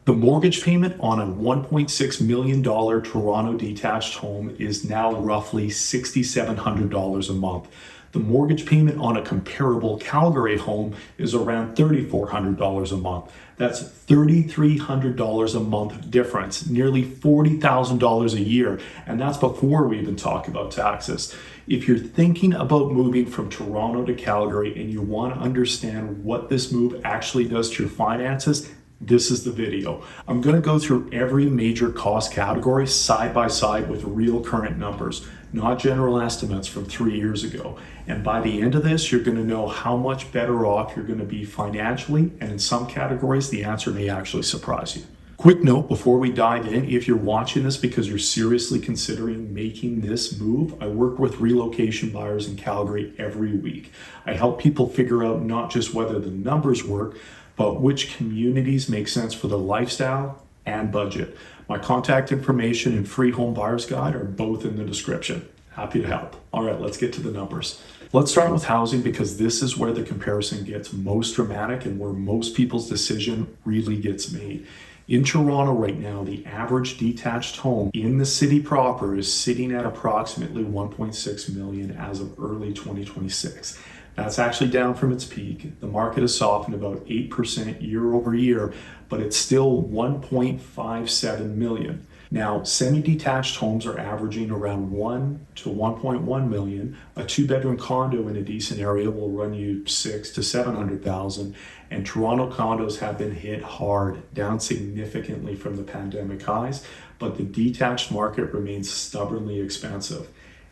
The mortgage payment on a $1.6 million Toronto detached home is now roughly $6,700 a month. The mortgage payment on a comparable Calgary home is around $3,400 a month. That's $3,300 a month difference, nearly $40,000 a year. And that's before we even talk about taxes. If you're thinking about moving from Toronto to Calgary and you want to understand what this move actually does to your finances, this is the video. I'm going to go through every major cost category side by side with real current numbers, not general estimates from 3 years ago. And by the end of this, you're going to know how much better off you're going to be financially, and in some categories, the answer may actually surprise you. Quick note before we dive in, if you're watching this because you're seriously considering making this move, I work with relocation buyers in Calgary every week. I help people figure out not just whether the numbers work, but which communities make sense for their lifestyle and budget. My contact information and free home buyer's guide are both in the description. Happy to help. All right, let's get to the numbers. Let's start with housing because this is where the comparison gets most dramatic and where most people's decision really gets made. In Toronto right now, the average detached home in the city proper is sitting at approximately 1.6 million as of early 2026. That's actually down from its peak. The market has softened about 8% year over year, but it's still 1.57 million. Now, semi-detached homes are averaging around 1 to 1.1 million. A two-bedroom condo in a decent area will run you 6 to 700,000. And Toronto condos have been hit hard, down significantly from the pandemic highs, but the detached market remains stubbornly expensive.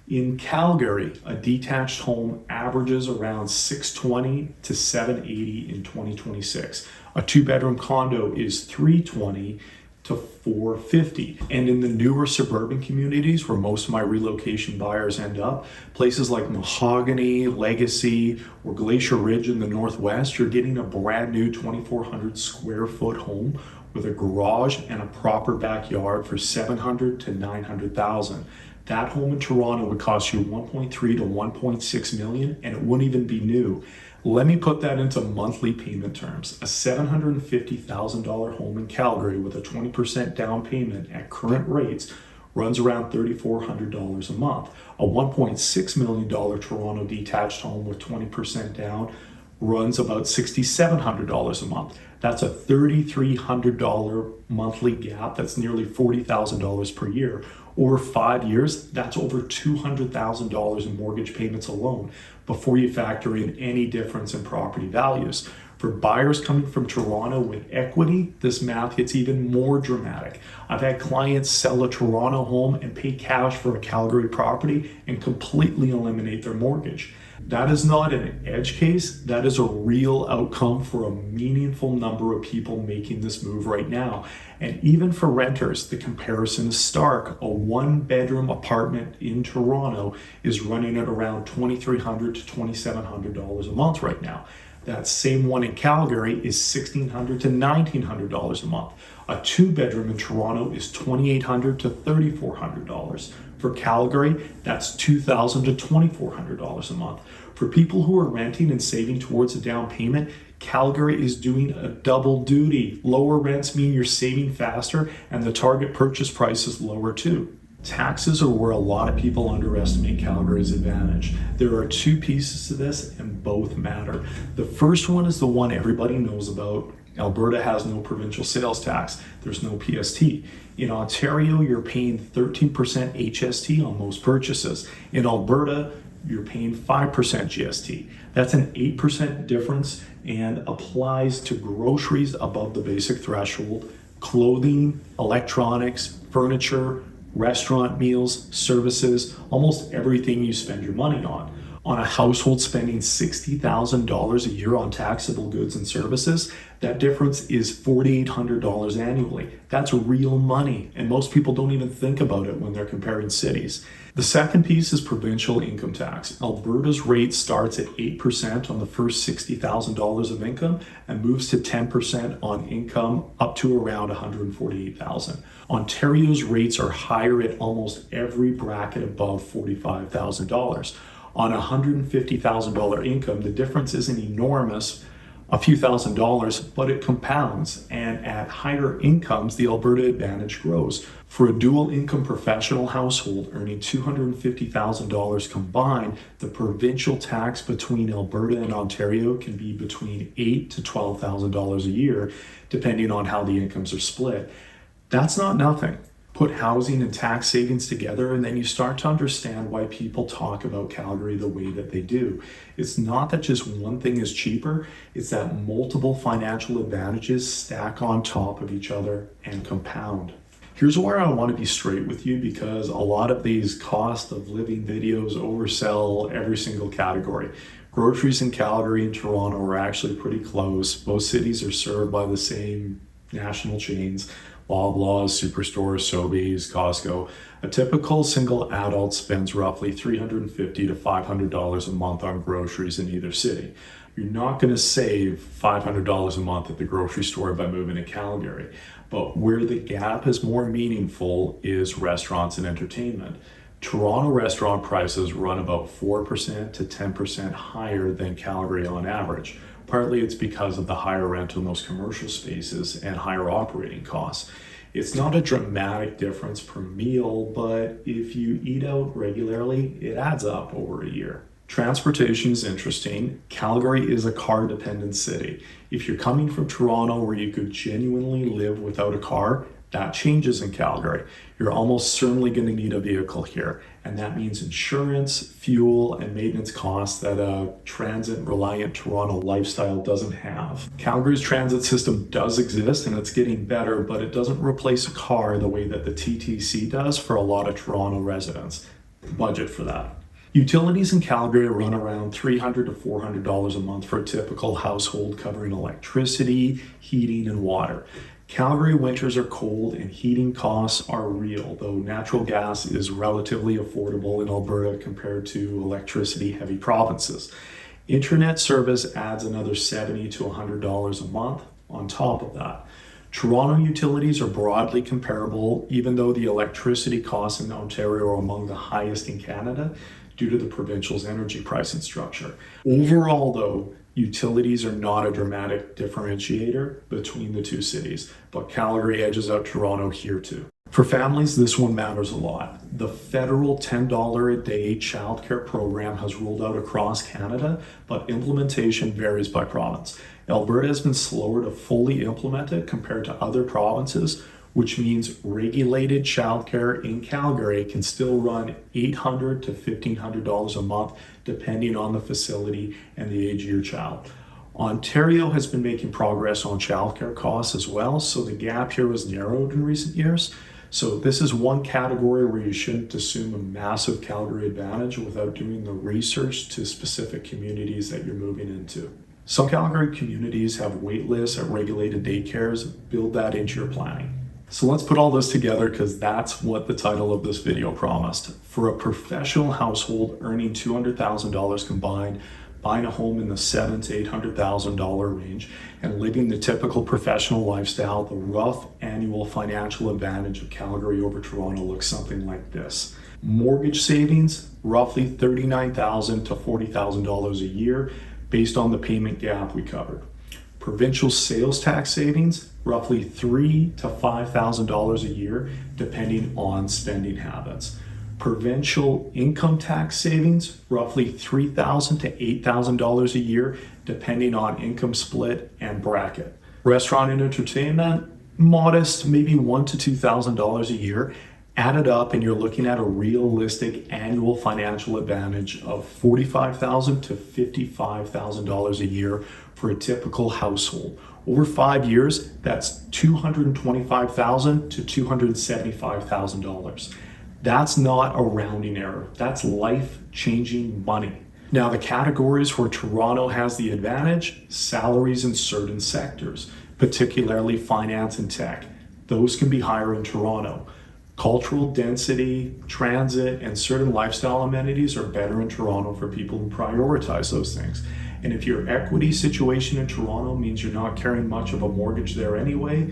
In Calgary, a detached home averages around 620 to 780 in 2026. A two-bedroom condo is 320 to 450. And in the newer suburban communities where most of my relocation buyers end up, places like Mahogany, Legacy, or Glacier Ridge in the Northwest, you're getting a brand new 2,400 square foot home with a garage and a proper backyard for 700 to 900,000. That home in Toronto would cost you 1.3 to 1.6 million, and it wouldn't even be new. Let me put that into monthly payment terms. A $750,000 home in Calgary with a 20% down payment at current rates runs around $3,400 a month. A $1.6 million Toronto detached home with 20% down runs about $6,700 a month. That's a $3,300 monthly gap. That's nearly $40,000 per year. Over 5 years, that's over $200,000 in mortgage payments alone before you factor in any difference in property values. For buyers coming from Toronto with equity, this math gets even more dramatic. I've had clients sell a Toronto home and pay cash for a Calgary property and completely eliminate their mortgage. That is not an edge case. That is a real outcome for a meaningful number of people making this move right now. And even for renters, the comparison is stark. A one-bedroom apartment in Toronto is running at around $2,300 to $2,700 a month right now. That same one in Calgary is $1,600 to $1,900 a month. A two-bedroom in Toronto is $2,800 to $3,400. For Calgary, that's $2,000 to $2,400 a month. For people who are renting and saving towards a down payment, Calgary is doing a double duty. Lower rents mean you're saving faster, and the target purchase price is lower too. Taxes are where a lot of people underestimate Calgary's advantage. There are two pieces to this, and both matter. The first one is the one everybody knows about. Alberta has no provincial sales tax. There's no PST. In Ontario, you're paying 13% HST on most purchases. In Alberta, you're paying 5% GST. That's an 8% difference and applies to groceries above the basic threshold, clothing, electronics, furniture, restaurant meals, services, almost everything you spend your money on. On a household spending $60,000 a year on taxable goods and services, that difference is $4,800 annually. That's real money, and most people don't even think about it when they're comparing cities. The second piece is provincial income tax. Alberta's rate starts at 8% on the first $60,000 of income and moves to 10% on income up to around $148,000. Ontario's rates are higher at almost every bracket above $45,000. On a $150,000 income, the difference isn't enormous, a few $1,000s, but it compounds. And at higher incomes, the Alberta advantage grows. For a dual income professional household earning $250,000 combined, the provincial tax between Alberta and Ontario can be between $8,000 to $12,000 a year, depending on how the incomes are split. That's not nothing. Put housing and tax savings together, and then you start to understand why people talk about Calgary the way that they do. It's not that just one thing is cheaper, it's that multiple financial advantages stack on top of each other and compound. Here's where I want to be straight with you, because a lot of these cost of living videos oversell every single category. Groceries in Calgary and Toronto are actually pretty close. Both cities are served by the same national chains: Loblaws, Superstores, Sobeys, Costco. A typical single adult spends roughly $350 to $500 a month on groceries in either city. You're not going to save $500 a month at the grocery store by moving to Calgary. But where the gap is more meaningful is restaurants and entertainment. Toronto restaurant prices run about 4% to 10% higher than Calgary on average. Partly it's because of the higher rent in those commercial spaces and higher operating costs. It's not a dramatic difference per meal, but if you eat out regularly, it adds up over a year. Transportation is interesting. Calgary is a car-dependent city. If you're coming from Toronto, where you could genuinely live without a car, that changes in Calgary. You're almost certainly going to need a vehicle here, and that means insurance, fuel, and maintenance costs that a transit-reliant Toronto lifestyle doesn't have. Calgary's transit system does exist, and it's getting better, but it doesn't replace a car the way that the TTC does for a lot of Toronto residents. Budget for that. Utilities in Calgary run around $300 to $400 a month for a typical household, covering electricity, heating, and water. Calgary winters are cold and heating costs are real, though natural gas is relatively affordable in Alberta compared to electricity-heavy provinces. Internet service adds another $70 to $100 a month on top of that. Toronto utilities are broadly comparable, even though the electricity costs in Ontario are among the highest in Canada due to the provincial's energy pricing structure. Overall, though, utilities are not a dramatic differentiator between the two cities, but Calgary edges out Toronto here too. For families, this one matters a lot. The federal $10 a day childcare program has rolled out across Canada, but implementation varies by province. Alberta has been slower to fully implement it compared to other provinces, which means regulated childcare in Calgary can still run $800 to $1,500 a month, depending on the facility and the age of your child. Ontario has been making progress on childcare costs as well, so the gap here was narrowed in recent years. So this is one category where you shouldn't assume a massive Calgary advantage without doing the research to specific communities that you're moving into. Some Calgary communities have wait lists at regulated daycares. Build that into your planning. So let's put all this together, because that's what the title of this video promised. For a professional household earning $200,000 combined, buying a home in the $700,000 to $800,000 range, and living the typical professional lifestyle, the rough annual financial advantage of Calgary over Toronto looks something like this. Mortgage savings, roughly $39,000 to $40,000 a year, based on the payment gap we covered. Provincial sales tax savings, roughly $3,000 to $5,000 a year, depending on spending habits. Provincial income tax savings, roughly $3,000 to $8,000 a year, depending on income split and bracket. Restaurant and entertainment, modest, maybe $1,000 to $2,000 a year. Add it up and you're looking at a realistic annual financial advantage of $45,000 to $55,000 a year for a typical household. Over 5 years, that's $225,000 to $275,000. That's not a rounding error. That's life-changing money. Now, the categories where Toronto has the advantage: salaries in certain sectors, particularly finance and tech. Those can be higher in Toronto. Cultural density, transit, and certain lifestyle amenities are better in Toronto for people who prioritize those things. And if your equity situation in Toronto means you're not carrying much of a mortgage there anyway,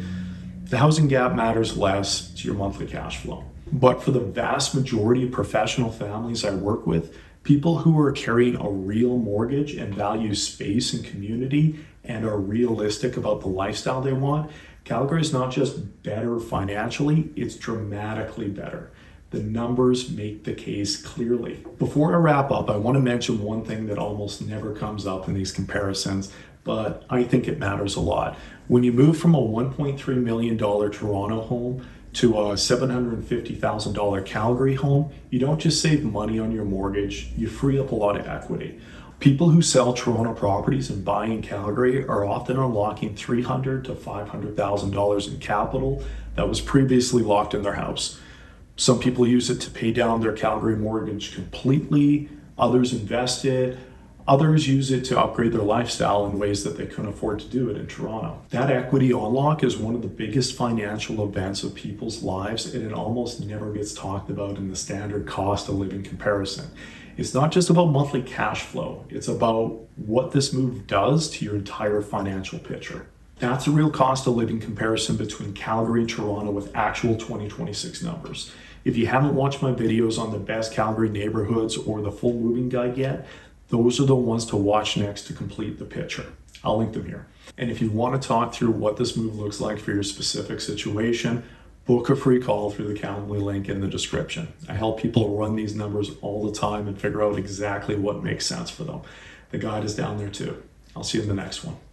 the housing gap matters less to your monthly cash flow. But for the vast majority of professional families I work with, people who are carrying a real mortgage and value space and community, and are realistic about the lifestyle they want, Calgary is not just better financially, it's dramatically better. The numbers make the case clearly. Before I wrap up, I want to mention one thing that almost never comes up in these comparisons, but I think it matters a lot. When you move from a $1.3 million Toronto home to a $750,000 Calgary home, you don't just save money on your mortgage, you free up a lot of equity. People who sell Toronto properties and buy in Calgary are often unlocking $300,000 to $500,000 in capital that was previously locked in their house. Some people use it to pay down their Calgary mortgage completely, others invest it, others use it to upgrade their lifestyle in ways that they couldn't afford to do it in Toronto. That equity unlock is one of the biggest financial events of people's lives, and it almost never gets talked about in the standard cost of living comparison. It's not just about monthly cash flow, it's about what this move does to your entire financial picture. That's a real cost of living comparison between Calgary and Toronto with actual 2026 numbers. If you haven't watched my videos on the best Calgary neighborhoods or the full moving guide yet, those are the ones to watch next to complete the picture. I'll link them here. And if you want to talk through what this move looks like for your specific situation, book a free call through the Calendly link in the description. I help people run these numbers all the time and figure out exactly what makes sense for them. The guide is down there too. I'll see you in the next one.